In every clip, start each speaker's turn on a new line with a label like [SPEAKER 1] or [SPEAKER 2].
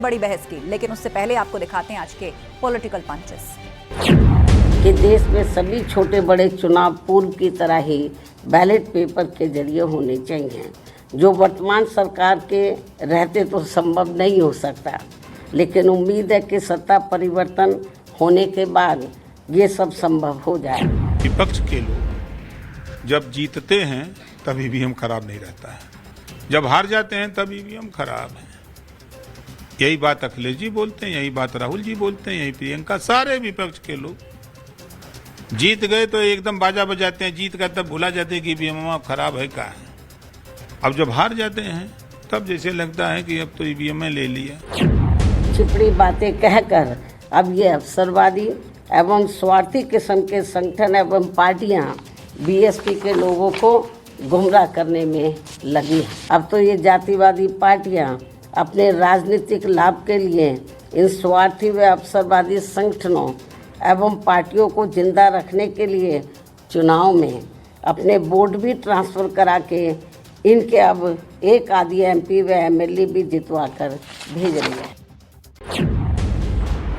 [SPEAKER 1] बड़ी बहस की, लेकिन उससे पहले आपको दिखाते हैं आज के पॉलिटिकल पंचेस।
[SPEAKER 2] कि देश में सभी छोटे बड़े चुनाव पूर्व की तरह ही बैलेट पेपर के जरिए होने चाहिए, जो वर्तमान सरकार के रहते तो संभव नहीं हो सकता, लेकिन उम्मीद है कि सत्ता परिवर्तन होने के बाद ये सब संभव हो जाए।
[SPEAKER 3] विपक्ष के लोग जब जीतते हैं तब ईवीएम खराब नहीं रहता है, जब हार जाते हैं तब ईवीएम खराब है। यही बात अखिलेश जी बोलते हैं, यही बात राहुल जी बोलते हैं, यही प्रियंका, सारे विपक्ष के लोग। जीत गए तो एकदम बाजा बजाते हैं, जीत गए तब भुला जाते हैं कि ईवीएम खराब है क्या है। अब जब हार जाते हैं तब जैसे लगता है कि अब तो ईवीएम ले लिया।
[SPEAKER 2] छिपड़ी बातें कहकर अब ये अवसरवादी एवं स्वार्थी किस्म के संगठन एवं पार्टियां बीएसपी के लोगों को गुमराह करने में लगी। अब तो ये जातिवादी पार्टियां अपने राजनीतिक लाभ के लिए इन स्वार्थी व अवसरवादी संगठनों एवं पार्टियों को जिंदा रखने के लिए चुनाव में अपने वोट भी ट्रांसफर करा के इनके अब एक आधी एमपी व एमएलए भी जितवा कर भेज रही है।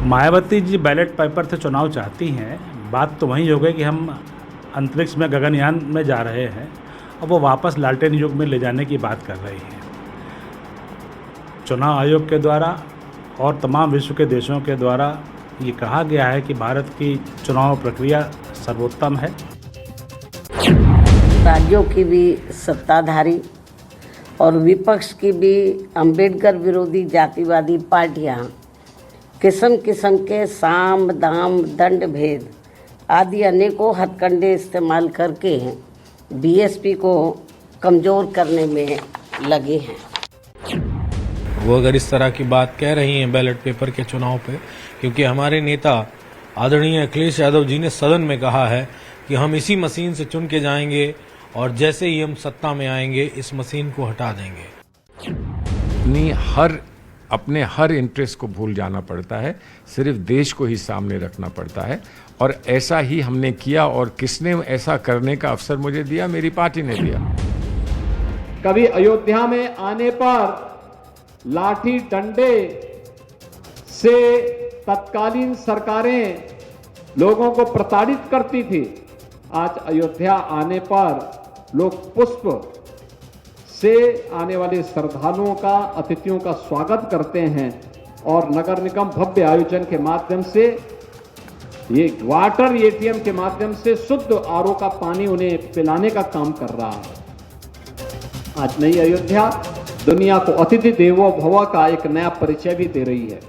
[SPEAKER 4] मायावती जी बैलेट पेपर से चुनाव चाहती हैं। बात तो वही हो गई कि हम अंतरिक्ष में गगनयान में जा रहे हैं और वो वापस लालटेन युग में ले जाने की बात कर रही हैं। चुनाव आयोग के द्वारा और तमाम विश्व के देशों के द्वारा ये कहा गया है कि भारत की चुनाव प्रक्रिया सर्वोत्तम है।
[SPEAKER 2] राज्यों की भी सत्ताधारी और विपक्ष की भी अंबेडकर विरोधी जातिवादी पार्टियां किस्म किस्म के साम दाम दंड भेद आदि अनेकों हथकंडे इस्तेमाल करके बीएसपी को कमज़ोर करने में लगे हैं।
[SPEAKER 5] वो अगर इस तरह की बात कह रही हैं बैलेट पेपर के चुनाव पे, क्योंकि हमारे नेता आदरणीय अखिलेश यादव जी ने सदन में कहा है कि हम इसी मशीन से चुन के जाएंगे और जैसे ही हम सत्ता में आएंगे इस मशीन को हटा देंगे।
[SPEAKER 6] अपने हर इंटरेस्ट को भूल जाना पड़ता है, सिर्फ देश को ही सामने रखना पड़ता है और ऐसा ही हमने किया। और किसने ऐसा करने का अवसर मुझे दिया? मेरी पार्टी ने दिया।
[SPEAKER 7] कभी अयोध्या में आने पर लाठी डंडे से तत्कालीन सरकारें लोगों को प्रताड़ित करती थी। आज अयोध्या आने पर लोग पुष्प से आने वाले श्रद्धालुओं का, अतिथियों का स्वागत करते हैं और नगर निगम भव्य आयोजन के माध्यम से, ये वाटर एटीएम के माध्यम से शुद्ध आरओ का पानी उन्हें पिलाने का काम कर रहा है। आज नई अयोध्या दुनिया को अतिथि देवो भव का एक नया परिचय भी दे रही है।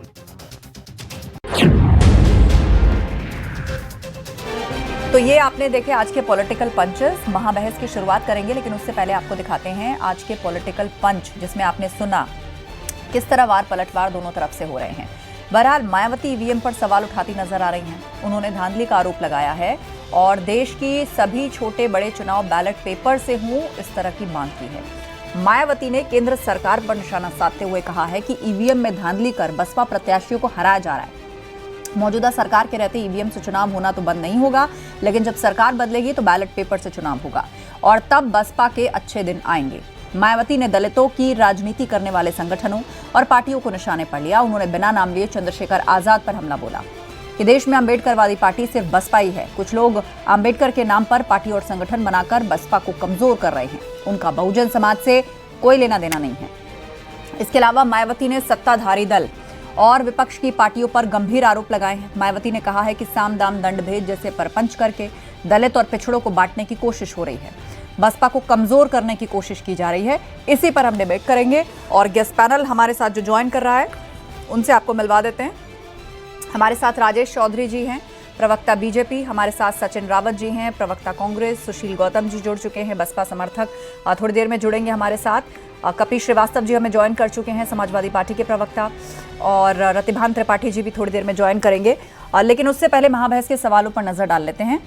[SPEAKER 1] तो ये आपने देखे आज के पॉलिटिकल पंचेस। महाबहस की शुरुआत करेंगे, लेकिन उससे पहले आपको दिखाते हैं आज के पॉलिटिकल पंच, जिसमें आपने सुना किस तरह वार पलटवार दोनों तरफ से हो रहे हैं। बहरहाल मायावती ईवीएम पर सवाल उठाती नजर आ रही हैं। उन्होंने धांधली का आरोप लगाया है और देश की सभी छोटे बड़े चुनाव बैलेट पेपर से हों, इस तरह की मांग की है। मायावती ने केंद्र सरकार पर निशाना साधते हुए कहा है कि ईवीएम में धांधली कर बसपा प्रत्याशियों को हराया जा रहा है। मौजूदा सरकार के रहते ईवीएम से चुनाव होना तो बंद नहीं होगा, लेकिन जब सरकार बदलेगी तो बैलेट पेपर से चुनाव होगा और तब बसपा के अच्छे दिन आएंगे। मायावती ने दलितों की राजनीति करने वाले संगठनों और पार्टियों को निशाने पर लिया। उन्होंने बिना नाम लिए चंद्रशेखर आजाद पर हमला बोला कि देश में अंबेडकरवादी पार्टी सिर्फ बसपा ही है। कुछ लोग अंबेडकर के नाम पर पार्टी और संगठन बनाकर बसपा को कमजोर कर रहे हैं। उनका बहुजन समाज से कोई लेना देना नहीं है। इसके अलावा मायावती ने सत्ताधारी दल और विपक्ष की पार्टियों पर गंभीर आरोप लगाए हैं। मायावती ने कहा है कि साम दाम दंड भेद जैसे परपंच करके दलित और पिछड़ों को बांटने की कोशिश हो रही है, बसपा को कमजोर करने की कोशिश की जा रही है। इसी पर हम डिबेट करेंगे और गेस्ट पैनल हमारे साथ जो ज्वाइन कर रहा है उनसे आपको मिलवा देते हैं। हमारे साथ राजेश चौधरी जी हैं, प्रवक्ता बीजेपी। हमारे साथ सचिन रावत जी हैं, प्रवक्ता कांग्रेस। सुशील गौतम जी जुड़ चुके हैं, बसपा समर्थक, थोड़ी देर में जुड़ेंगे हमारे साथ। कपिल श्रीवास्तव जी हमें ज्वाइन कर चुके हैं, समाजवादी पार्टी के प्रवक्ता, और रतिभान त्रिपाठी जी भी थोड़ी देर में ज्वाइन करेंगे। लेकिन उससे पहले महाबहस के सवालों पर नजर डाल लेते हैं।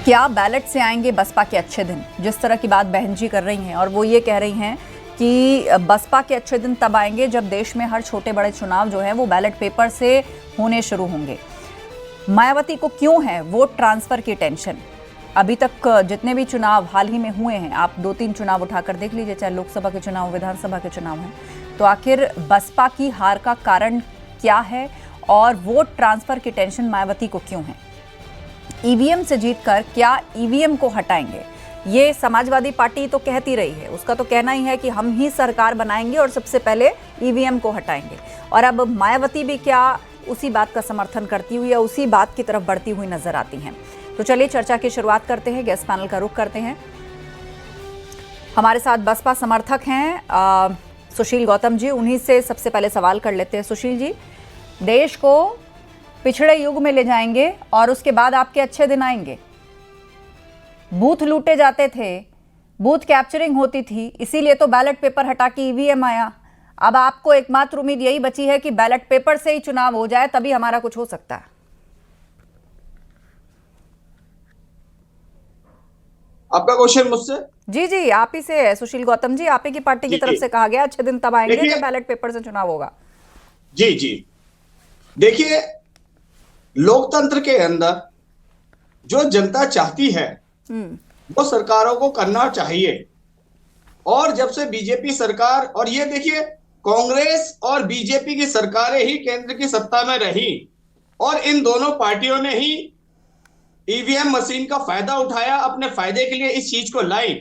[SPEAKER 1] क्या बैलेट से आएंगे बसपा के अच्छे दिन? जिस तरह की बात बहन जी कर रही हैं, और वो ये कह रही हैं कि बसपा के अच्छे दिन तब आएंगे जब देश में हर छोटे बड़े चुनाव जो है वो बैलेट पेपर से होने शुरू होंगे। मायावती को क्यों है वोट ट्रांसफर की टेंशन? अभी तक जितने भी चुनाव हाल ही में हुए हैं, आप 2-3 चुनाव उठाकर देख लीजिए, चाहे लोकसभा के चुनाव, विधानसभा के चुनाव हैं, तो आखिर बसपा की हार का कारण क्या है और वोट ट्रांसफर की टेंशन मायावती को क्यों है? ईवीएम से जीतकर क्या ईवीएम को हटाएंगे? ये समाजवादी पार्टी तो कहती रही है, उसका तो कहना ही है कि हम ही सरकार बनाएंगे और सबसे पहले ईवीएम को हटाएंगे। और अब मायावती भी क्या उसी बात का समर्थन करती हुई या उसी बात की तरफ बढ़ती हुई नजर आती हैं? तो चलिए चर्चा की शुरुआत करते हैं, गेस्ट पैनल का रुख करते हैं। हमारे साथ बसपा समर्थक हैं सुशील गौतम जी, उन्हीं से सबसे पहले सवाल कर लेते हैं। सुशील जी, देश को पिछड़े युग में ले जाएंगे और उसके बाद आपके अच्छे दिन आएंगे। बूथ लूटे जाते थे, बूथ कैप्चरिंग होती थी, इसीलिए तो बैलेट पेपर हटा के ईवीएम आया। अब आपको एकमात्र उम्मीद यही बची है कि बैलेट पेपर से ही चुनाव हो जाए, तभी हमारा कुछ हो सकता है।
[SPEAKER 8] आपका क्वेश्चन मुझसे?
[SPEAKER 1] जी जी, आप ही से है सुशील गौतम जी, आप ही की पार्टी की तरफ से कहा गया अच्छे दिन तब आएंगे जब बैलेट पेपर से चुनाव होगा।
[SPEAKER 8] जी जी, देखिए, लोकतंत्र के अंदर जो जनता चाहती है वो सरकारों को करना चाहिए। और जब से बीजेपी सरकार, और ये देखिए, कांग्रेस और बीजेपी की सरकारें ही केंद्र की सत्ता में रही और इन दोनों पार्टियों ने ही ईवीएम मशीन का फायदा उठाया, अपने फायदे के लिए इस चीज को लाई।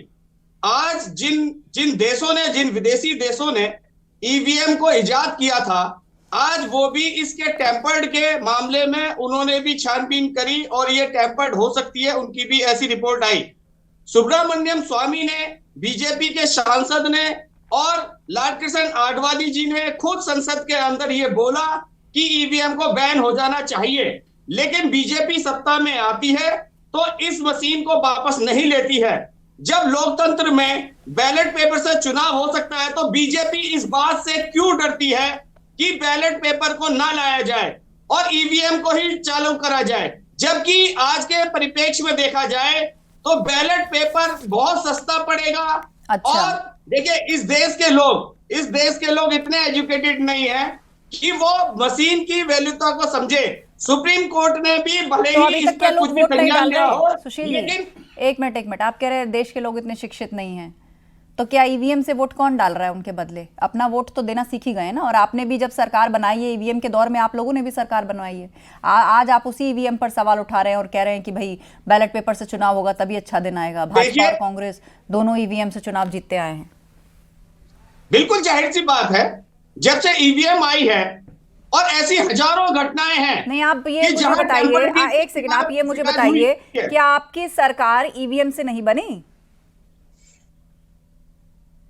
[SPEAKER 8] आज जिन देशों ने, जिन विदेशी देशों ने ईवीएम को इजाद किया था, आज वो भी इसके टेम्पर्ड के मामले में उन्होंने भी छानबीन करी और ये टेम्पर्ड हो सकती है, उनकी भी ऐसी रिपोर्ट आई। सुब्रमण्यम स्वामी ने, बीजेपी के सांसद ने और लालकृष्ण आडवाणी जी ने खुद संसद के अंदर ये बोला कि ईवीएम को बैन हो जाना चाहिए। लेकिन बीजेपी सत्ता में आती है तो इस मशीन को वापस नहीं लेती है। जब लोकतंत्र में बैलेट पेपर से चुनाव हो सकता है तो बीजेपी इस बात से क्यों डरती है कि बैलेट पेपर को ना लाया जाए और ईवीएम को ही चालू करा जाए? जबकि आज के परिप्रेक्ष्य में देखा जाए तो बैलेट पेपर बहुत सस्ता पड़ेगा।
[SPEAKER 1] अच्छा।
[SPEAKER 8] और देखिए, इस देश के लोग इतने एजुकेटेड नहीं है कि वो मशीन की वैल्यूता को समझे। सुप्रीम कोर्ट ने भी भले
[SPEAKER 1] तो
[SPEAKER 8] ही
[SPEAKER 1] अभी
[SPEAKER 8] इस
[SPEAKER 1] तक क्या
[SPEAKER 8] पर
[SPEAKER 1] लोग
[SPEAKER 8] कुछ भी
[SPEAKER 1] वोट नहीं
[SPEAKER 8] संज्ञान
[SPEAKER 1] डाल
[SPEAKER 8] लिया हो,
[SPEAKER 1] रहे? सुशील जी,
[SPEAKER 8] लेकिन
[SPEAKER 1] एक मिनट, आप कह रहे हैं देश के लोग इतने शिक्षित नहीं हैं, तो क्या ईवीएम से वोट कौन डाल रहा है उनके बदले? अपना वोट तो देना सीख ही गए ना। और आपने भी जब सरकार बनाई है, ईवीएम के दौर में आप लोगों ने भी सरकार बनवाई है। आज आप उसी ईवीएम पर सवाल उठा रहे हैं और कह रहे हैं कि भाई बैलेट पेपर से चुनाव होगा तभी अच्छा दिन आएगा। भाजपा और कांग्रेस दोनों ईवीएम से चुनाव जीतते आए हैं।
[SPEAKER 8] बिल्कुल जाहिर सी बात है, जब से ईवीएम आई है और ऐसी हजारों घटनाएं हैं।
[SPEAKER 1] नहीं, आप ये मुझे बताइए, एक सेकंड, आप ये मुझे बताइए कि आपकी सरकार ईवीएम से नहीं बनी?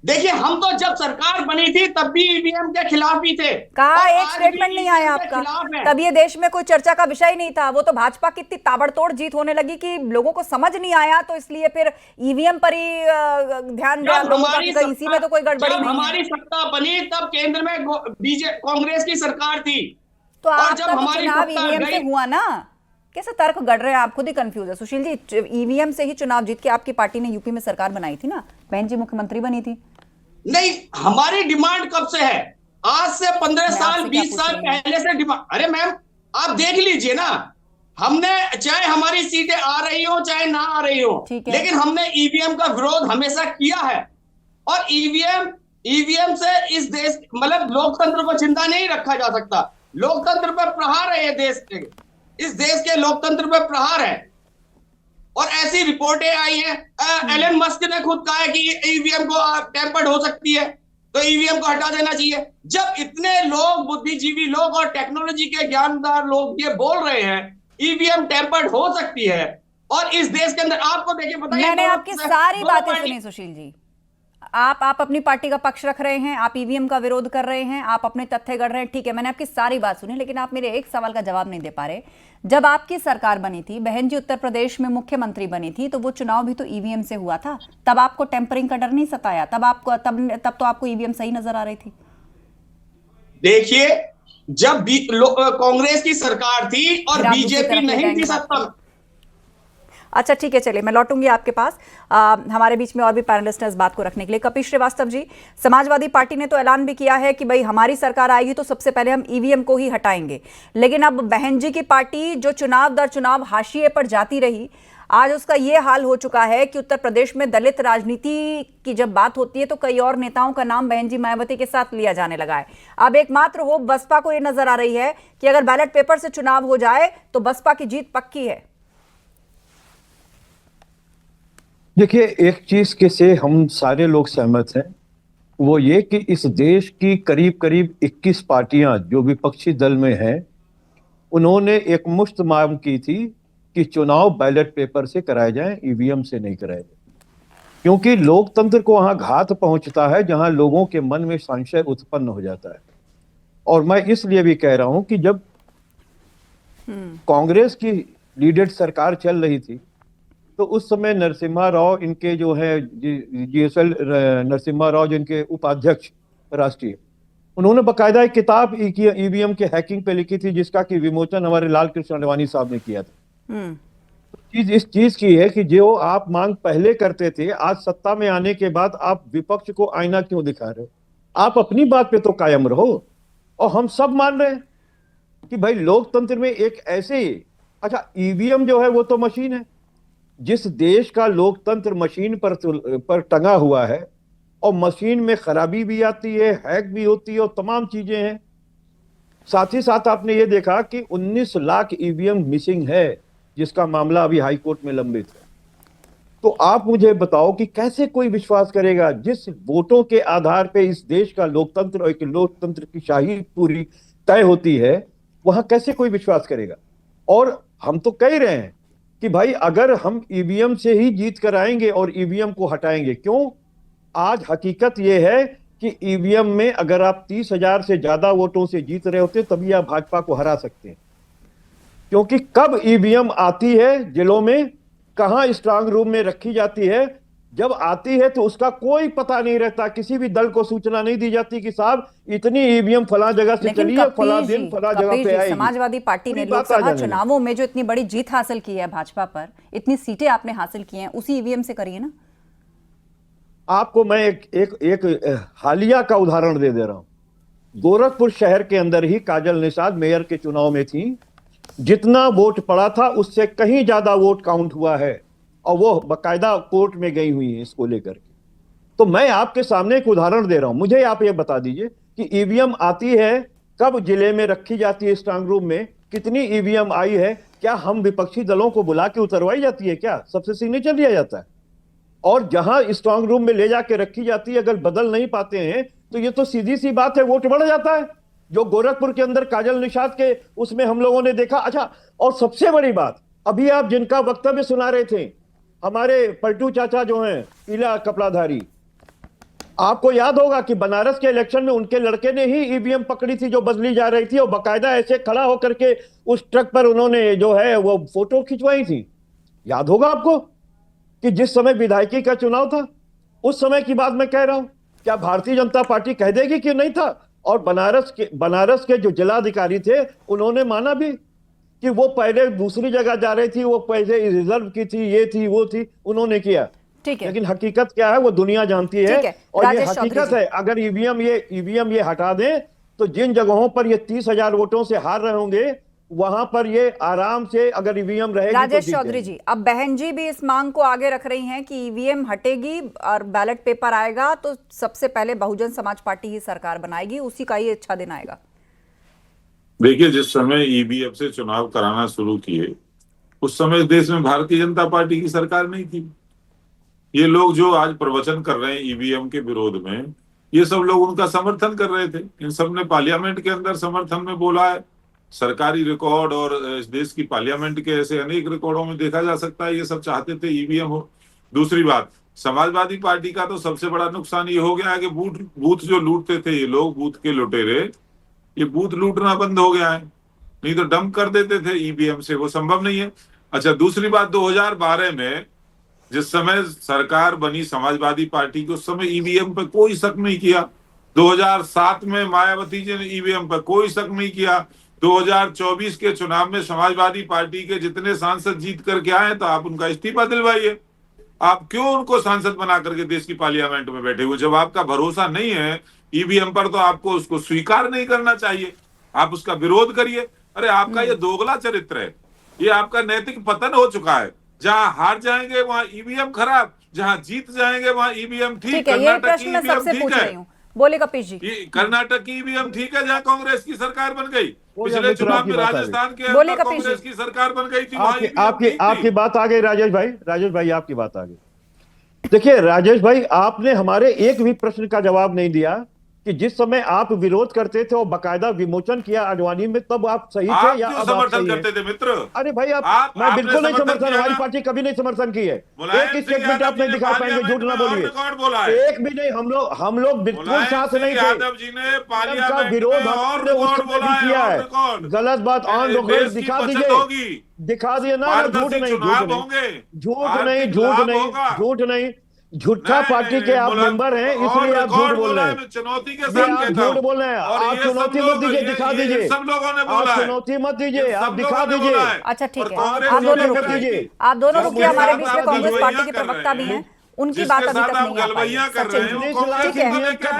[SPEAKER 8] देखिए, हम तो जब सरकार बनी थी तब भी ईवीएम के खिलाफ भी थे।
[SPEAKER 1] कहा एक स्टेटमेंट नहीं आया आपका, तब ये देश में कोई चर्चा का विषय नहीं था। वो तो भाजपा की इतनी ताबड़तोड़ जीत होने लगी कि लोगों को समझ नहीं आया, तो इसलिए फिर ईवीएम पर ही ध्यान दिया लोगों का कि इसी में तो कोई गड़बड़ी नहीं है।
[SPEAKER 8] हमारी सत्ता बनी तब केंद्र में कांग्रेस की सरकार थी,
[SPEAKER 1] तो
[SPEAKER 8] और जब
[SPEAKER 1] आपका तो
[SPEAKER 8] हमारी
[SPEAKER 1] चुनाव
[SPEAKER 8] सत्ता
[SPEAKER 1] ईवीएम से
[SPEAKER 8] गई,
[SPEAKER 1] हुआ ना। कैसे तर्क गढ़ रहे हैं आप? खुद ही कंफ्यूज है। सुशील जी, ईवीएम से ही चुनाव जीत के आपकी पार्टी ने यूपी में सरकार बनाई थी ना, बहन जी मुख्यमंत्री बनी थी।
[SPEAKER 8] नहीं, हमारी डिमांड कब से है? आज से 15 साल 20 साल पहले से डिमांड। अरे मैम, आप देख लीजिए ना, हमने, चाहे हमारी सीटें आ रही हो चाहे ना आ रही हो, लेकिन हमने ईवीएम का विरोध हमेशा किया है। और ईवीएम से इस देश, मतलब लोकतंत्र को जिंदा नहीं रखा जा सकता। लोकतंत्र पर प्रहार है, इस देश के लोकतंत्र पर प्रहार है। और ऐसी रिपोर्टें आई हैं, एलन मस्क ने खुद कहा है कि ईवीएम को टेम्पर्ड हो सकती है तो ईवीएम को हटा देना चाहिए। जब इतने लोग, बुद्धिजीवी लोग और टेक्नोलॉजी के ज्ञानदार लोग ये बोल रहे हैं ईवीएम टेम्पर्ड हो सकती है, और इस देश के अंदर आपको देखिए, बताइए,
[SPEAKER 1] मैंने आपकी सारी बातें सुनी सुशील जी। आप अपनी पार्टी का पक्ष रख रहे हैं, आप ईवीएम का विरोध कर रहे हैं, आप अपने तथ्य गढ़ रहे हैं, ठीक है, मैंने आपकी सारी बात सुनी, लेकिन आप मेरे एक सवाल का जवाब नहीं दे पा रहे। जब आपकी सरकार बनी थी, बहन जी उत्तर प्रदेश में मुख्यमंत्री बनी थी, तो वो चुनाव भी तो ईवीएम से हुआ था। तब आपको टेम्परिंग का डर नहीं सताया? तब तो आपको ईवीएम सही नजर आ रही थी।
[SPEAKER 8] देखिए, जब कांग्रेस की सरकार थी और बीजेपी नहीं थी सत्ता में।
[SPEAKER 1] अच्छा ठीक है, चलिए मैं लौटूंगी आपके पास। हमारे बीच में और भी पैनलिस्ट हैं इस बात को रखने के लिए। कपिल श्रीवास्तव जी, समाजवादी पार्टी ने तो ऐलान भी किया है कि भाई हमारी सरकार आएगी तो सबसे पहले हम ईवीएम को ही हटाएंगे, लेकिन अब बहन जी की पार्टी जो चुनाव दर चुनाव हाशिए पर जाती रही, आज उसका ये हाल हो चुका है कि उत्तर प्रदेश में दलित राजनीति की जब बात होती है तो कई और नेताओं का नाम बहन जी मायावती के साथ लिया जाने लगा है। अब एकमात्र होप बसपा को ये नजर आ रही है कि अगर बैलेट पेपर से चुनाव हो जाए तो बसपा की जीत पक्की है।
[SPEAKER 9] देखिए, एक चीज के से हम सारे लोग सहमत हैं, वो ये कि इस देश की करीब करीब 21 पार्टियां जो विपक्षी दल में हैं, उन्होंने एक मुश्त मांग की थी कि चुनाव बैलेट पेपर से कराए जाएं, ईवीएम से नहीं कराए जाएं, क्योंकि लोकतंत्र को वहां घात पहुंचता है जहां लोगों के मन में संशय उत्पन्न हो जाता है। और मैं इसलिए भी कह रहा हूं कि जब कांग्रेस की लीडेड सरकार चल रही थी तो उस समय नरसिम्हा राव इनके जो है जीएसएल नरसिम्हा राव जिनके उपाध्यक्ष राष्ट्रीय, उन्होंने बकायदा एक किताब ईवीएम के हैकिंग पे लिखी थी जिसका कि विमोचन हमारे लाल कृष्ण आडवाणी साहब ने किया था। चीज इस चीज की है कि जो आप मांग पहले करते थे, आज सत्ता में आने के बाद आप विपक्ष को आईना क्यों दिखा रहे हो? आप अपनी बात पे तो कायम रहो। और हम सब मान रहे हैं कि भाई लोकतंत्र में एक ऐसे ही, अच्छा ईवीएम जो है वो तो मशीन है, जिस देश का लोकतंत्र मशीन पर टंगा हुआ है और मशीन में खराबी भी आती है, हैक भी होती है और तमाम चीजें हैं। साथ ही साथ आपने ये देखा कि 19 लाख ईवीएम मिसिंग है जिसका मामला अभी हाई कोर्ट में लंबित है। तो आप मुझे बताओ कि कैसे कोई विश्वास करेगा जिस वोटों के आधार पे इस देश का लोकतंत्र और एक लोकतंत्र की शाही पूरी तय होती है, वहां कैसे कोई विश्वास करेगा? और हम तो कह रहे हैं कि भाई अगर हम ईवीएम से ही जीत कर आएंगे और ईवीएम को हटाएंगे, क्यों? आज हकीकत यह है कि ईवीएम में अगर आप 30,000 से ज्यादा वोटों से जीत रहे होते तभी आप भाजपा को हरा सकते हैं, क्योंकि कब ईवीएम आती है जिलों में, कहां स्ट्रांग रूम में रखी जाती है, जब आती है तो उसका कोई पता नहीं रहता, किसी भी दल को सूचना नहीं दी जाती कि साहब इतनी ईवीएम फला जगह से चली है, फला दिन फला जगह पे आएगी।
[SPEAKER 1] समाजवादी पार्टी ने लोकसभा चुनावों में जो इतनी बड़ी जीत हासिल की है भाजपा पर, इतनी सीटें आपने हासिल की हैं, उसी ईवीएम से करिए ना।
[SPEAKER 9] आपको मैं एक हालिया का उदाहरण दे रहा हूं। गोरखपुर शहर के अंदर ही काजल निषाद मेयर के चुनाव में थी, जितना वोट पड़ा था उससे कहीं ज्यादा वोट काउंट हुआ है और वो बकायदा कोर्ट में गई हुई है इसको लेकर के। तो मैं आपके सामने एक उदाहरण दे रहा हूं, मुझे आप ये बता दीजिए कि ईवीएम आती है कब, जिले में रखी जाती है स्ट्रांग रूम में, कितनी ईवीएम आई है, क्या हम विपक्षी दलों को बुला के उतरवाई जाती है, क्या सबसे सिग्नेचर लिया जाता है? और जहां स्ट्रांग रूम में ले जाके रखी जाती है अगर बदल नहीं पाते हैं तो ये तो सीधी सी बात है, वोट बढ़ जाता है, जो गोरखपुर के अंदर काजल निषाद के उसमें हम लोगों ने देखा। अच्छा, और सबसे बड़ी बात, अभी आप जिनका वक्तव्य सुना रहे थे, हमारे पलटू चाचा जो हैं पीला कपड़ाधारी, आपको याद होगा कि बनारस के इलेक्शन में उनके लड़के ने ही ईवीएम पकड़ी थी जो बदली जा रही थी और बकायदा ऐसे खड़ा होकर के उस ट्रक पर उन्होंने जो है वो फोटो खिंचवाई थी। याद होगा आपको कि जिस समय विधायकी का चुनाव था, उस समय की बात मैं कह रहा हूं। क्या भारतीय जनता पार्टी कह देगी कि नहीं था? और बनारस के जो जिलाधिकारी थे उन्होंने माना भी कि वो पहले दूसरी जगह जा रही थी, वो पहले रिजर्व की थी, ये थी वो थी, उन्होंने किया।
[SPEAKER 1] ठीक है,
[SPEAKER 9] लेकिन हकीकत क्या है वो दुनिया जानती है। और ये हकीकत है, अगर ईवीएम ये हटा दें तो जिन जगहों पर ये 30,000 वोटों से हार रहे होंगे वहां पर ये आराम से, अगर ईवीएम रहेगी।
[SPEAKER 1] राजेश चौधरी जी, अब बहन जी भी इस मांग को आगे रख रही हैं कि ईवीएम हटेगी और बैलेट पेपर आएगा तो सबसे पहले बहुजन समाज पार्टी ही सरकार बनाएगी, उसी का ही अच्छा दिन आएगा।
[SPEAKER 10] देखिए, जिस समय ईवीएम से चुनाव कराना शुरू किए उस समय देश में भारतीय जनता पार्टी की सरकार नहीं थी। ये लोग जो आज प्रवचन कर रहे हैं ईवीएम के विरोध में, ये सब लोग उनका समर्थन कर रहे थे। इन सब ने पार्लियामेंट के अंदर समर्थन में बोला है। सरकारी रिकॉर्ड और इस देश की पार्लियामेंट के ऐसे अनेक रिकॉर्डों में देखा जा सकता है ये सब चाहते थे ईवीएम हो। दूसरी बात, समाजवादी पार्टी का तो सबसे बड़ा नुकसान ये हो गया है कि बूथ जो लूटते थे ये लोग, बूथ के लुटेरे, ये बूथ लूटना बंद हो गया है। नहीं तो डंप कर देते थे ईवीएम से, वो संभव नहीं है। अच्छा, दूसरी बात, 2012 में जिस समय सरकार बनी समाजवादी पार्टी की, उस समय ईवीएम पे कोई शक नहीं किया। 2007 में मायावती जी ने ईवीएम पर कोई शक नहीं किया। 2024 के चुनाव में समाजवादी पार्टी के जितने सांसद जीत करके आए तो आप उनका इस्तीफा दिलवाइए। आप क्यों उनको सांसद बना करके देश की पार्लियामेंट में बैठे हुए? जब आपका भरोसा नहीं है ईवीएम पर तो आपको उसको स्वीकार नहीं करना चाहिए, आप उसका विरोध करिए। अरे आपका ये दोगला चरित्र है, ये आपका नैतिक पतन हो चुका है। जहां हार जाएंगे वहां ईवीएम खराब, जहां जीत जाएंगे वहां ईवीएम ठीक।
[SPEAKER 1] है, ये प्रश्न मैं सबसे पूछ रही हूँ। बोले कपीश जी,
[SPEAKER 10] कर्नाटक की ईवीएम ठीक है जहां कांग्रेस की सरकार बन गई। पिछले चुनाव में राजस्थान के
[SPEAKER 1] बोले
[SPEAKER 10] अंदर
[SPEAKER 1] कपीश
[SPEAKER 10] कांग्रेस की सरकार बन गई थी,
[SPEAKER 9] आपकी बात आ गई राजेश भाई आपकी बात आ गई। देखिए राजेश भाई, आपने हमारे एक भी प्रश्न का जवाब नहीं दिया कि जिस समय आप विरोध करते थे और बकायदा विमोचन किया आडवाणी में, तब आप सही थे या अब आप सही
[SPEAKER 10] करते थे मित्र?
[SPEAKER 9] अरे भाई मैं बिल्कुल नहीं समर्थन, हमारी पार्टी कभी नहीं समर्थन की है। एक स्टेटमेंट आप नहीं दिखा पाएंगे, झूठ ना बोलिए। एक भी नहीं, हम लोग बिल्कुल साथ नहीं थे।
[SPEAKER 10] यादव जी ने पार्लियामेंट
[SPEAKER 9] का विरोध हमने उस समय भी किया है। गलत बात ऑन रिकॉर्ड दिखा दीजिए ना। झूठ नहीं, झूठा पार्टी के आप मेंबर हैं, इसलिए आप झूठ बोल रहे हैं।
[SPEAKER 10] चुनौती के साथ
[SPEAKER 9] आप झूठ बोल रहे हैं। आप चुनौती मत दीजिए, दिखा दीजिए।
[SPEAKER 10] सब लोगों ने बोला,
[SPEAKER 9] आप चुनौती मत दीजिए, आप दिखा दीजिए।
[SPEAKER 1] अच्छा ठीक है, आप दोनों रुकिए। हमारे बीच में कांग्रेस पार्टी के प्रवक्ता भी हैं, उनकी बात अभी तक नहीं आ पाई। ठीक है,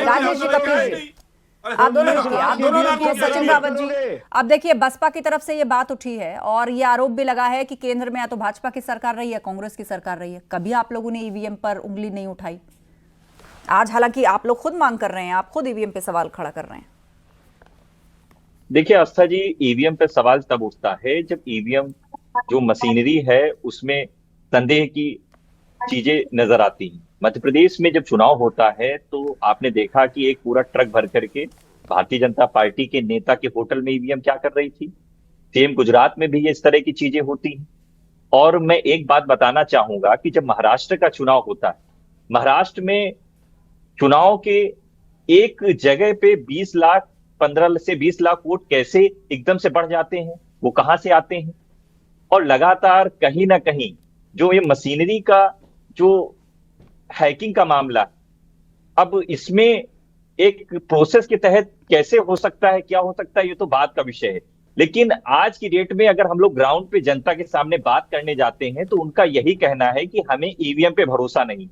[SPEAKER 1] राजेश जी, कपिल जी, आप दोनों रुकिए। सचिन रावत जी, अब देखिए बसपा की तरफ से ये बात उठी है और ये आरोप भी लगा है कि केंद्र में या तो भाजपा की सरकार रही है, कांग्रेस की सरकार रही है, कभी आप लोगों ने ईवीएम पर उंगली नहीं उठाई। आज हालांकि आप लोग खुद मांग कर रहे हैं, आप खुद ईवीएम पे सवाल खड़ा कर रहे हैं।
[SPEAKER 11] देखिए आस्था जी, ईवीएम पे सवाल तब उठता है जब ईवीएम जो मशीनरी है उसमें संदेह की चीजें नजर आती हैं। मध्य प्रदेश में जब चुनाव होता है तो आपने देखा कि एक पूरा ट्रक भर करके भारतीय जनता पार्टी के नेता के होटल में ईवीएम क्या कर रही थी। सेम गुजरात में भी इस तरह की चीजें होती हैं। और मैं एक बात बताना चाहूंगा कि जब महाराष्ट्र का चुनाव होता है, महाराष्ट्र में चुनाव के एक जगह पे 20 लाख 15 से 20 लाख वोट कैसे एकदम से बढ़ जाते हैं, वो कहां से आते हैं। और लगातार कहीं ना कहीं जो ये मशीनरी का जो हैकिंग का मामला, अब इसमें एक प्रोसेस के तहत कैसे हो सकता है, क्या हो सकता है, ये तो बात का विषय है। लेकिन आज की डेट में अगर हम लोग ग्राउंड पे जनता के सामने बात करने जाते हैं तो उनका यही कहना है कि हमें ईवीएम पे भरोसा नहीं,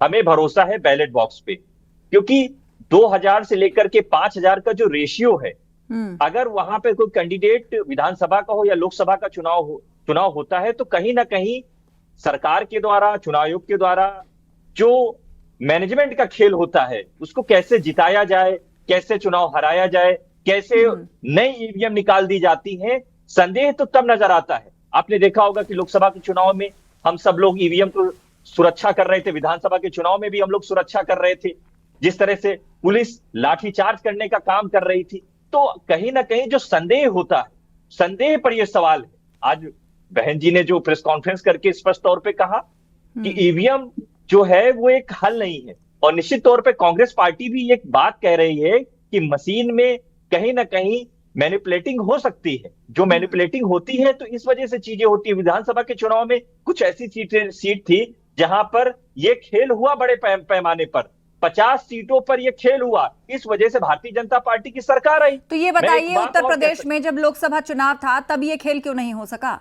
[SPEAKER 11] हमें भरोसा है बैलेट बॉक्स पे। क्योंकि 2000 से लेकर के 5000 का जो रेशियो है, अगर वहां पे कोई कैंडिडेट विधानसभा का हो या लोकसभा का चुनाव होता है तो कहीं ना कहीं सरकार के द्वारा, चुनाव आयोग के द्वारा जो मैनेजमेंट का खेल होता है उसको कैसे जिताया जाए, कैसे चुनाव हराया जाए, कैसे नई ईवीएम निकाल दी जाती है, संदेह तो तब नजर आता है। आपने देखा होगा कि लोकसभा के चुनाव में हम सब लोग ईवीएम को सुरक्षा कर रहे थे, विधानसभा के चुनाव में भी हम लोग सुरक्षा कर रहे थे, जिस तरह से पुलिस लाठीचार्ज करने का काम कर रही थी। तो कहीं ना कहीं जो संदेह होता है, संदेह पर यह सवाल है। आज बहन जी ने जो प्रेस कॉन्फ्रेंस करके स्पष्ट तौर पे कहा कि ईवीएम जो है वो एक हल नहीं है। और निश्चित तौर पे कांग्रेस पार्टी भी एक बात कह रही है कि मशीन में कहीं ना कहीं मैनिपुलेटिंग हो सकती है। जो मैनिपुलेटिंग होती है तो इस वजह से चीजें होती है। विधानसभा के चुनाव में कुछ ऐसी सीट थी जहां पर यह खेल हुआ बड़े पैमाने पर, 50 सीटों पर यह खेल हुआ, इस वजह से भारतीय जनता पार्टी की सरकार आई।
[SPEAKER 1] तो ये बताइए, उत्तर प्रदेश में जब लोकसभा चुनाव था तब ये खेल क्यों नहीं हो सका?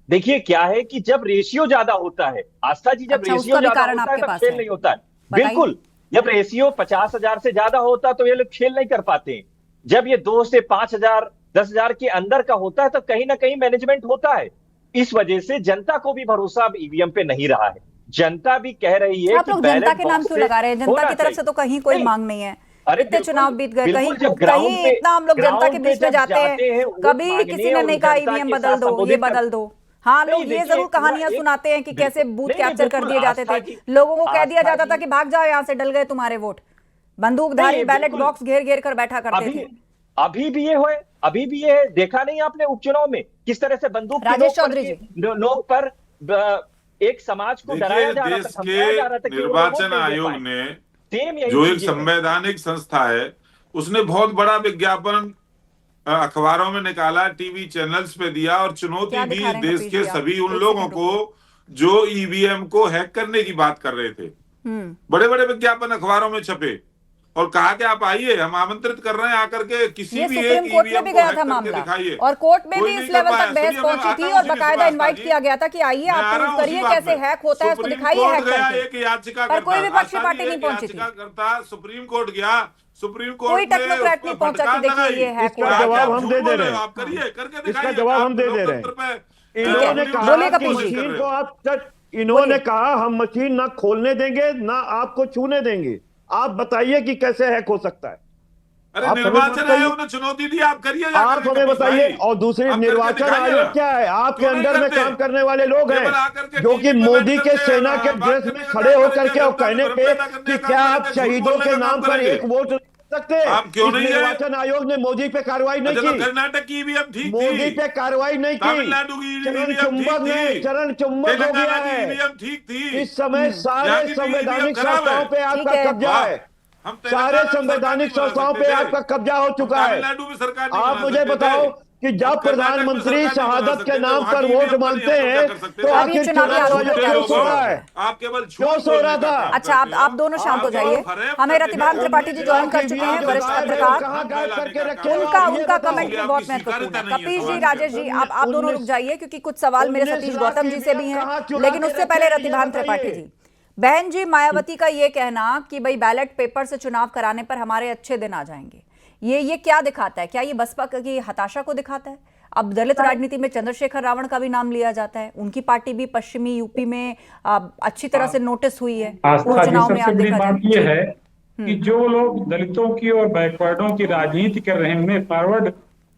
[SPEAKER 11] देखिए क्या है कि जब रेशियो ज्यादा होता है, आस्था जी, जब रेशियो ज्यादा होता है तो खेल नहीं होता है। बिल्कुल, जब रेशियो 50,000 से ज्यादा होता तो ये लोग खेल नहीं कर पाते हैं। जब ये 2 से 5,000 10,000 के अंदर का होता है तो कहीं ना कहीं मैनेजमेंट होता है। इस वजह से जनता को भी भरोसा अब ईवीएम पे नहीं रहा है। जनता भी कह रही है
[SPEAKER 1] आप लोग जनता के नाम क्यों लगा रहे हैं? जनता की तरफ से तो कहीं कोई मांग नहीं है। इतने चुनाव बीत गए, कहीं इतना हम लोग जनता के बीच में जाते हैं, कभी किसी ने नहीं कहा ईवीएम बदल दो, ये बदल दो। हाँ, लोग ये जरूर कहानियां सुनाते हैं कि कैसे बूथ कैप्चर कर दिए जाते थे, लोगों को कह दिया जाता था कि भाग जाओ यहाँ से, डल गए तुम्हारे वोट। बंदूकधारी बैलेट बॉक्स घेर घेर कर बैठा करते थे।
[SPEAKER 11] अभी भी ये है, अभी भी ये देखा नहीं आपने उपचुनाव में किस तरह से बंदूक
[SPEAKER 1] राजेश चौधरी जी
[SPEAKER 11] लोग पर एक समाज को डराया जा रहा था, धमकाया जा रहा था।
[SPEAKER 10] निर्वाचन आयोग ने जो एक संवैधानिक संस्था है, उसने बहुत बड़ा विज्ञापन अखबारों में निकाला, टीवी चैनल्स पे दिया और चुनौती दी देश के सभी उन लोगों को जो ईवीएम को हैक करने की बात कर रहे थे। बड़े बड़े विज्ञापन अखबारों में छपे और कहा कि आप आइए, हम आमंत्रित कर रहे हैं आकर के किसी भी एक ईवीएम को हैक करके दिखाइए।
[SPEAKER 1] और कोर्ट में भी इस लेवल तक बहस पहुंची थी और बाकायदा इनवाइट किया गया था कि आइए आप प्रूव करिए कैसे हैक होता है, उसको दिखाइए हैक करके। पर कोई विपक्षी पार्टी नहीं पहुंची थी।
[SPEAKER 10] सुप्रीम कोर्ट गया, सुप्रीम कोर्ट
[SPEAKER 1] कोई टेक्नोक्रेट नहीं पहुंचा कि देखिए ये हैक
[SPEAKER 9] इसका जवाब हम दे दे रहे हैं।
[SPEAKER 10] आप करिए, करके दिखाइए।
[SPEAKER 9] इसका जवाब हम दे दे रहे हैं। इन्होंने
[SPEAKER 1] है,
[SPEAKER 9] कहा
[SPEAKER 1] बोलिए
[SPEAKER 9] कि
[SPEAKER 1] कपिल जी।
[SPEAKER 9] मशीन को इन्होंने कहा हम मशीन ना खोलने देंगे ना आपको छूने देंगे। आप बताइए कि कैसे हैक हो सकता है?
[SPEAKER 10] अरे
[SPEAKER 9] आप हमें
[SPEAKER 10] निर्वाचन
[SPEAKER 9] बताइए।
[SPEAKER 10] आयोग ने चुनौती दी, आप करिए जाकर
[SPEAKER 9] आप
[SPEAKER 10] के
[SPEAKER 9] हमें
[SPEAKER 10] कपिल
[SPEAKER 9] बताइए।
[SPEAKER 10] भाई।
[SPEAKER 9] और दूसरी,
[SPEAKER 10] आप करके
[SPEAKER 9] निर्वाचन
[SPEAKER 10] दिखाइए
[SPEAKER 9] आयोग
[SPEAKER 10] ना।
[SPEAKER 9] क्या है? आपके
[SPEAKER 10] क्यों नहीं
[SPEAKER 9] अंडर में
[SPEAKER 10] करते?
[SPEAKER 9] काम करने वाले लोग
[SPEAKER 10] केवल
[SPEAKER 9] हैं
[SPEAKER 10] आकर के
[SPEAKER 9] जो कि
[SPEAKER 10] टीवी पे
[SPEAKER 9] मोदी
[SPEAKER 10] बैठ
[SPEAKER 9] के
[SPEAKER 10] करके,
[SPEAKER 9] सेना के
[SPEAKER 10] बात
[SPEAKER 9] ड्रेस
[SPEAKER 10] करने
[SPEAKER 9] में
[SPEAKER 10] का
[SPEAKER 9] खड़े
[SPEAKER 10] काम
[SPEAKER 9] होकर
[SPEAKER 10] करेंगे,
[SPEAKER 9] के और
[SPEAKER 10] जनता को
[SPEAKER 9] कहने
[SPEAKER 10] भ्रम
[SPEAKER 9] पे
[SPEAKER 10] पैदा करने
[SPEAKER 9] कि
[SPEAKER 10] का
[SPEAKER 9] क्या
[SPEAKER 10] काम
[SPEAKER 9] आप
[SPEAKER 10] करेंगे, झूठ
[SPEAKER 9] शहीदों
[SPEAKER 10] बोलने
[SPEAKER 9] के
[SPEAKER 10] का
[SPEAKER 9] नाम
[SPEAKER 10] काम
[SPEAKER 9] पर
[SPEAKER 10] करेंगे।
[SPEAKER 9] एक वोट ले सकते हैं?
[SPEAKER 10] आप क्यों
[SPEAKER 9] इस
[SPEAKER 10] नहीं है?
[SPEAKER 9] निर्वाचन आयोग ने मोदी पे कार्रवाई नहीं
[SPEAKER 10] अच्छा, तो
[SPEAKER 9] की।
[SPEAKER 10] कर्नाटक की ईवीएम ठीक
[SPEAKER 9] मोदी
[SPEAKER 10] थी,
[SPEAKER 9] पे कार्रवाई नहीं की।
[SPEAKER 10] तमिलनाडु की
[SPEAKER 9] चरण
[SPEAKER 10] ईवीएम ठीक
[SPEAKER 9] चुंबक
[SPEAKER 10] थी,
[SPEAKER 9] में चरण चुंबक हो
[SPEAKER 10] तेलंगाना
[SPEAKER 9] गया
[SPEAKER 10] की
[SPEAKER 9] है।
[SPEAKER 10] ईवीएम ठीक थी,
[SPEAKER 9] इस समय
[SPEAKER 10] यहाँ
[SPEAKER 9] सारे
[SPEAKER 10] की ईवीएम
[SPEAKER 9] संवैधानिक
[SPEAKER 10] खराब है।
[SPEAKER 9] संस्थाओं पे
[SPEAKER 1] ठीक
[SPEAKER 9] आपका
[SPEAKER 1] है।
[SPEAKER 9] कब्जा
[SPEAKER 10] वाह,
[SPEAKER 9] है।
[SPEAKER 10] हम
[SPEAKER 9] सारे
[SPEAKER 10] तेलंगाना में सरकार
[SPEAKER 9] संवैधानिक
[SPEAKER 10] नहीं बना
[SPEAKER 9] संस्थाओं
[SPEAKER 10] सकते
[SPEAKER 9] पे
[SPEAKER 10] थे।
[SPEAKER 9] आपका कब्जा हो
[SPEAKER 10] हम
[SPEAKER 9] चुका है।
[SPEAKER 10] तमिलनाडु में सरकार नहीं
[SPEAKER 9] आप
[SPEAKER 10] बना
[SPEAKER 9] मुझे
[SPEAKER 10] सकते
[SPEAKER 9] बताओ
[SPEAKER 10] थे।
[SPEAKER 9] कि
[SPEAKER 10] हम
[SPEAKER 9] जब
[SPEAKER 10] कर्नाटक में
[SPEAKER 9] प्रधानमंत्री
[SPEAKER 10] सरकार नहीं बना
[SPEAKER 9] शहादत
[SPEAKER 10] सकते
[SPEAKER 9] के
[SPEAKER 10] थे,
[SPEAKER 9] नाम
[SPEAKER 10] वहाँ
[SPEAKER 9] पर
[SPEAKER 10] की
[SPEAKER 9] वोट
[SPEAKER 10] ईवीएम पर नहीं
[SPEAKER 9] मांगते
[SPEAKER 10] हम कब्जा
[SPEAKER 9] हैं
[SPEAKER 10] कर सकते
[SPEAKER 9] तो
[SPEAKER 10] थे।
[SPEAKER 1] अभी
[SPEAKER 9] आखिर
[SPEAKER 1] चुनावी
[SPEAKER 9] चुनाव
[SPEAKER 1] आंकड़ों
[SPEAKER 9] आयोग
[SPEAKER 1] का क्या
[SPEAKER 9] क्यों
[SPEAKER 1] रुख
[SPEAKER 9] सो
[SPEAKER 1] हो
[SPEAKER 9] रहा
[SPEAKER 1] रहा
[SPEAKER 9] है?
[SPEAKER 1] है?
[SPEAKER 10] आप केवल झूठ
[SPEAKER 9] क्यों सो
[SPEAKER 10] बोलने
[SPEAKER 9] रहा
[SPEAKER 10] का
[SPEAKER 9] था?
[SPEAKER 10] काम
[SPEAKER 1] अच्छा,
[SPEAKER 10] करते हो।
[SPEAKER 1] आप दोनों शांत हो
[SPEAKER 10] आप
[SPEAKER 1] जाइए।
[SPEAKER 10] केवल फरेब
[SPEAKER 1] हमें
[SPEAKER 10] करने
[SPEAKER 1] रतिभान
[SPEAKER 10] का
[SPEAKER 1] त्रिपाठी जी ज्वाइन कर चुके हैं, वरिष्ठ पत्रकार।
[SPEAKER 9] कहाँ गायब करके रखे हो?
[SPEAKER 1] उनका
[SPEAKER 9] आप ये
[SPEAKER 1] उनका
[SPEAKER 9] बताओ।
[SPEAKER 1] कमेंट भी बहुत
[SPEAKER 10] आपकी
[SPEAKER 1] महत्वपूर्ण है।
[SPEAKER 10] स्वीकार्यता नहीं है
[SPEAKER 1] कपिल जी,
[SPEAKER 10] समाज
[SPEAKER 1] राजेश
[SPEAKER 10] के
[SPEAKER 1] जी, आप दोनों रुक जाइए क्योंकि कुछ सवाल मेरे
[SPEAKER 9] 19
[SPEAKER 1] सतीश
[SPEAKER 9] लाख
[SPEAKER 1] गौतम जी से भी
[SPEAKER 9] ईवीएम कहाँ
[SPEAKER 1] हैं,
[SPEAKER 9] चुरा
[SPEAKER 1] लेकिन
[SPEAKER 9] के
[SPEAKER 1] उससे
[SPEAKER 9] रखे
[SPEAKER 1] पहले
[SPEAKER 9] हैं, ये
[SPEAKER 1] रतिभान त्रिपाठी
[SPEAKER 9] बताइए।
[SPEAKER 1] जी। बहन जी, मायावती का ये कहना कि भाई बैलेट पेपर से चुनाव कराने पर हमारे अच्छे दिन आ जाएंगे, ये क्या दिखाता है? क्या ये बसपा की हताशा को दिखाता है? अब दलित राजनीति में चंद्रशेखर रावण का भी नाम लिया जाता है, उनकी पार्टी भी पश्चिमी यूपी में अच्छी तरह से नोटिस हुई है।
[SPEAKER 12] आस्था जी,
[SPEAKER 1] चुनाव में
[SPEAKER 12] सबसे
[SPEAKER 1] आप
[SPEAKER 12] बड़ी
[SPEAKER 1] देखा
[SPEAKER 12] बात
[SPEAKER 1] जाए
[SPEAKER 12] ये है कि जो लोग दलितों की और बैकवर्डों की राजनीति कर रहे हैं, उन्हें फॉरवर्ड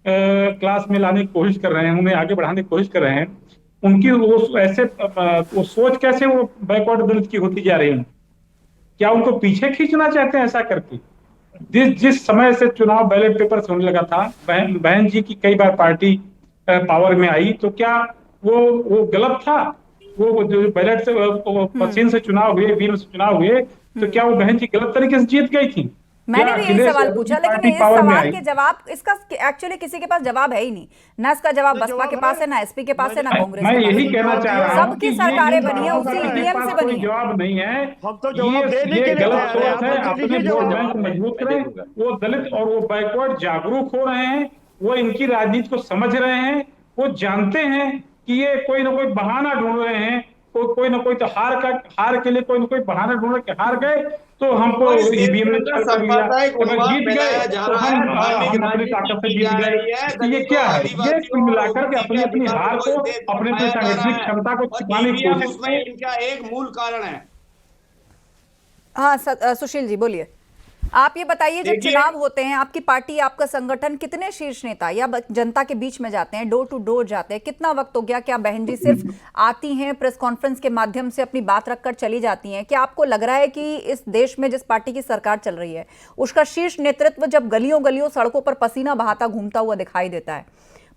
[SPEAKER 12] क्लास में लाने की कोशिश कर रहे हैं, उन्हें आगे बढ़ाने की कोशिश कर रहे हैं, उनकी वो ऐसे वो सोच कैसे वो बैकवर्ड दलित की होती जा रही है? क्या उनको पीछे खींचना चाहते हैं ऐसा करके? जिस समय से चुनाव बैलेट पेपर से होने लगा था, बहन जी की कई बार पार्टी पावर में आई, तो क्या वो गलत था? वो जो बैलेट से मशीन से चुनाव हुए, वीर से चुनाव हुए, तो क्या वो बहन जी गलत तरीके से जीत गई थी?
[SPEAKER 1] मैंने भी यही सवाल पूछा, लेकिन इस सवाल के जवाब, इसका एक्चुअली किसी के पास जवाब है ही नहीं। ना इसका जवाब बसपा के पास है, ना एसपी के पास है, ना कांग्रेस
[SPEAKER 12] मैं
[SPEAKER 1] के
[SPEAKER 12] यही
[SPEAKER 1] पास
[SPEAKER 12] कहना चाह रहा हूं
[SPEAKER 1] सबकी सरकारें बनी है, उसी ईवीएम से बनी है।
[SPEAKER 12] जवाब नहीं है।
[SPEAKER 9] हम तो जवाब देने के लिए
[SPEAKER 12] गलत
[SPEAKER 9] तैयार हैं।
[SPEAKER 12] सोच है।
[SPEAKER 9] आप
[SPEAKER 12] अपने
[SPEAKER 9] दीजिए
[SPEAKER 12] वोट
[SPEAKER 9] जवाब।
[SPEAKER 12] बैंक को मजबूत करें। वो दलित और वो बैकवर्ड जागरूक हो रहे हैं, वो इनकी राजनीति को समझ रहे हैं, वो जानते हैं कि ये कोई ना कोई बहाना ढूंढ रहे हैं, कोई ना कोई तो हार के लिए कोई ना कोई बहाना ढूंढ रहे कि हार गए तो हमको ईवीएम ने छल कर लिया, अगर जीत गए तो हम अपनी ताकत से जीत गए। तो ये क्या है? ये कुल मिलाकर के अपनी अपनी हार को, अपने अपनी सांगठनिक क्षमता को छिपाने की कोशिश
[SPEAKER 8] उसमें इनका एक मूल कारण है।
[SPEAKER 1] हाँ, सुशील जी बोलिए। आप ये बताइए, जब चुनाव होते हैं, आपकी पार्टी, आपका संगठन कितने शीर्ष नेता या जनता के बीच में जाते हैं, डोर टू डोर जाते हैं? कितना वक्त हो गया? क्या बहन जी सिर्फ आती हैं, प्रेस कॉन्फ्रेंस के माध्यम से अपनी बात रखकर चली जाती हैं? क्या आपको लग रहा है कि इस देश में जिस पार्टी की सरकार चल रही है, उसका शीर्ष नेतृत्व जब गलियों गलियों सड़कों पर पसीना बहाता घूमता हुआ दिखाई देता है,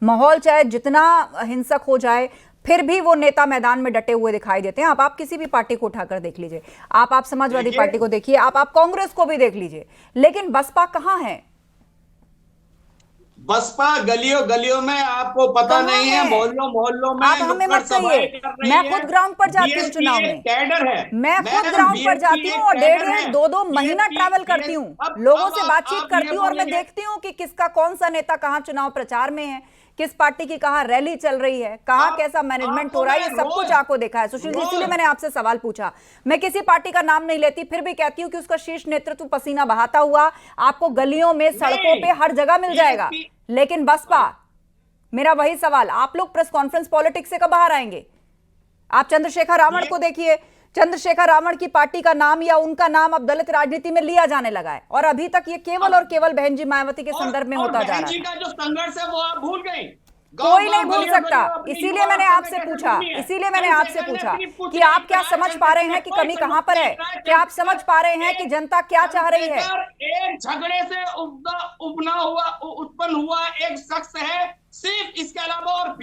[SPEAKER 1] माहौल चाहे जितना हिंसक हो जाए, फिर भी वो नेता मैदान में डटे हुए दिखाई देते हैं? आप किसी भी पार्टी को उठाकर देख लीजिए, आप समाजवादी पार्टी को देखिए, आप कांग्रेस को भी देख लीजिए, लेकिन बसपा कहां है?
[SPEAKER 8] बसपा गलियों गलियों में आपको पता नहीं है, मोहल्लों मोहल्लों में
[SPEAKER 1] आप हमें मत कहिए, मैं खुद ग्राउंड पर जाती हूँ चुनाव में,
[SPEAKER 8] कैडर है,
[SPEAKER 1] मैं खुद ग्राउंड पर जाती हूँ और 1.5-2 महीना ट्रैवल करती हूँ, लोगों से बातचीत करती हूँ और मैं देखती हूँ कि किसका कौन सा नेता कहाँ चुनाव प्रचार में है, किस पार्टी की कहाँ रैली चल रही है, कहाँ कैसा मैनेजमेंट हो रहा है, ये सब कुछ आपको देखा है। सुशील जी, इसीलिए मैंने आपसे सवाल पूछा। मैं किसी पार्टी का नाम नहीं लेती, फिर भी कहती हूँ कि उसका शीर्ष नेतृत्व पसीना बहाता हुआ आपको गलियों में, सड़कों पे, हर जगह मिल जाएगा। लेकिन बसपा, मेरा वही सवाल, आप लोग प्रेस कॉन्फ्रेंस पॉलिटिक्स से कब बाहर आएंगे? आप चंद्रशेखर रावण को देखिए, चंद्रशेखर रावण की पार्टी का नाम या उनका नाम अब दलित राजनीति में लिया जाने लगा है, और अभी तक ये केवल और केवल बहन जी मायावती के संदर्भ में होता जा रहा है।
[SPEAKER 8] का जो संघर्ष है वो आप भूल गए।
[SPEAKER 1] कोई नहीं भूल सकता, इसीलिए मैंने आपसे पूछा, कि आप क्या समझ पा रहे हैं कि कमी कहां पर है? क्या आप समझ पा रहे हैं कि जनता क्या चाह रही है?
[SPEAKER 8] एक झगड़े से उत्पन्न हुआ एक शख्स है सिर्फ, इसके अलावा और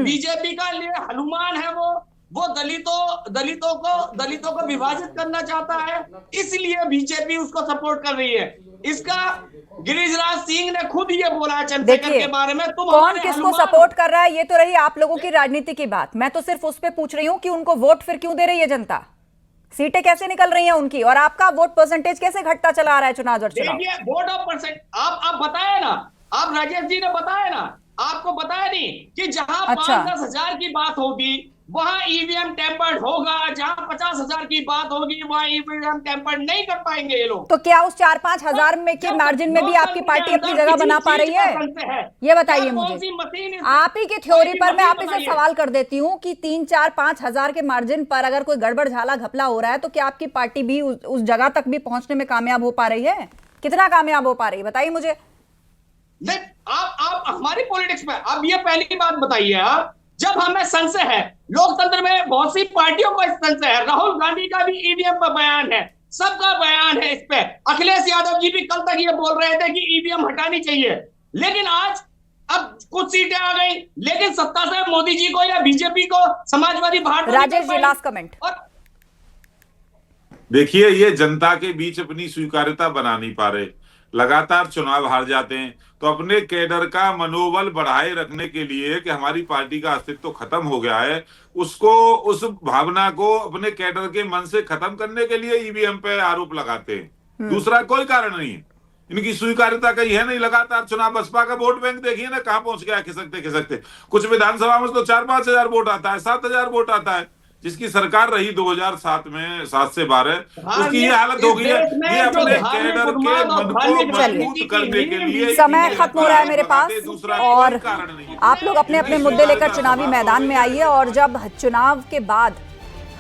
[SPEAKER 8] बीजेपी का लिए हनुमान है, वो दलितों को विभाजित करना चाहता है, इसलिए बीजेपी उसको सपोर्ट कर रही है। इसका गिरिराज सिंह ने खुद ये बोला है चंद्रशेखर के बारे में। तुम
[SPEAKER 1] कौन किसको सपोर्ट कर रहा है ये तो रही आप लोगों की राजनीति की बात, मैं तो सिर्फ उस पे पूछ रही हूं कि उनको वोट फिर क्यों दे रही है जनता, सीटें कैसे निकल रही हैं उनकी, और आपका वोट परसेंटेज कैसे घटता चला आ रहा है चुनाव दर चुनाव?
[SPEAKER 8] वोट ऑफ परसेंट आप बताए ना, आप राजेश जी ने बताया ना, आपको बताया नहीं कि जहां 5-10 हजार की बात होगी, वहां ईवीएम टेम्पर्ड होगा, जहां 50,000 की बात होगी वहां ईवीएम टेम्पर्ड नहीं कर पाएंगे ये लोग।
[SPEAKER 1] तो क्या उस 4-5 हजार में के मार्जिन में भी आपकी पार्टी अपनी जगह बना पा रही है? ये बताइए मुझे। आप ही की थ्योरी पर मैं आप इसे सवाल कर देती हूँ कि 3-4-5 हजार के मार्जिन पर अगर कोई गड़बड़ झाला घपला हो रहा है तो क्या आपकी पार्टी भी उस जगह तक भी पहुंचने में कामयाब हो पा रही है? कितना कामयाब हो पा रही है बताइए मुझे।
[SPEAKER 8] नहीं, आप हमारी पॉलिटिक्स में अब ये पहली बात बताइए आप, जब हमें संशय है, लोकतंत्र में बहुत सी पार्टियों को संशय है, राहुल गांधी का भी ईवीएम पर बयान है, सबका बयान है इस पे, अखिलेश यादव जी भी कल तक ये बोल रहे थे कि ईवीएम हटानी चाहिए, लेकिन आज अब कुछ सीटें आ गई, लेकिन सत्ता से मोदी जी को या बीजेपी को, समाजवादी भारत।
[SPEAKER 1] Rajesh ji last comment.
[SPEAKER 10] देखिए, ये जनता के बीच अपनी स्वीकार्यता बना नहीं पा रहे, लगातार चुनाव हार जाते हैं, तो अपने कैडर का मनोबल बढ़ाए रखने के लिए कि हमारी पार्टी का अस्तित्व खत्म हो गया है, उसको, उस भावना को अपने कैडर के मन से खत्म करने के लिए ईवीएम पे आरोप लगाते हैं। दूसरा कोई कारण नहीं है, इनकी स्वीकार्यता कहीं है नहीं। लगातार चुनाव, बसपा का वोट बैंक देखिए ना कहां पहुंच गया, खिसकते खिसकते। कुछ विधानसभा में तो 4-5 हजार वोट आता है, 7 हजार वोट आता है। जिसकी सरकार रही 2007 में 7 से 12, उसकी ये हालत हो गई है। ये अपने कैडर के मन को मजबूत करने के लिए
[SPEAKER 1] समय खत्म हो रहा है मेरे पास, और आप लोग अपने अपने मुद्दे लेकर चुनावी मैदान में आइए। और जब चुनाव के बाद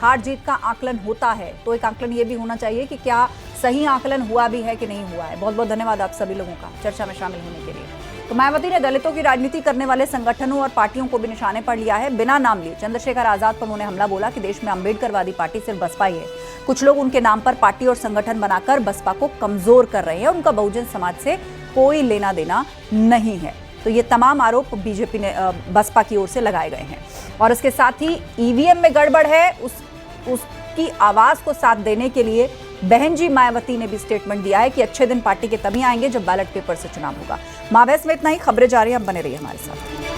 [SPEAKER 1] हार जीत का आकलन होता है तो एक आकलन ये भी होना चाहिए कि क्या सही आकलन हुआ भी है कि नहीं हुआ है। बहुत बहुत धन्यवाद आप सभी लोगों का चर्चा में शामिल होने के लिए। तो मायावती ने दलितों की राजनीति करने वाले संगठनों और पार्टियों को भी निशाने पर लिया है। बिना नाम लिए चंद्रशेखर आजाद पर उन्होंने हमला बोला कि देश में अंबेडकरवादी पार्टी सिर्फ बसपा ही है। कुछ लोग उनके नाम पर पार्टी और संगठन बनाकर बसपा को कमजोर कर रहे हैं। उनका बहुजन समाज से कोई लेना देना नहीं है। तो ये तमाम आरोप बीजेपी ने बसपा की ओर से लगाए गए हैं। और इसके साथ ही ईवीएम में गड़बड़ है, उसकी आवाज को साथ देने के लिए बहन जी मायावती ने भी स्टेटमेंट दिया है कि अच्छे दिन पार्टी के तभी आएंगे जब बैलेट पेपर से चुनाव होगा। महाबहस में इतना ही। खबरें जारी हैं, आप बने रहिए हमारे साथ।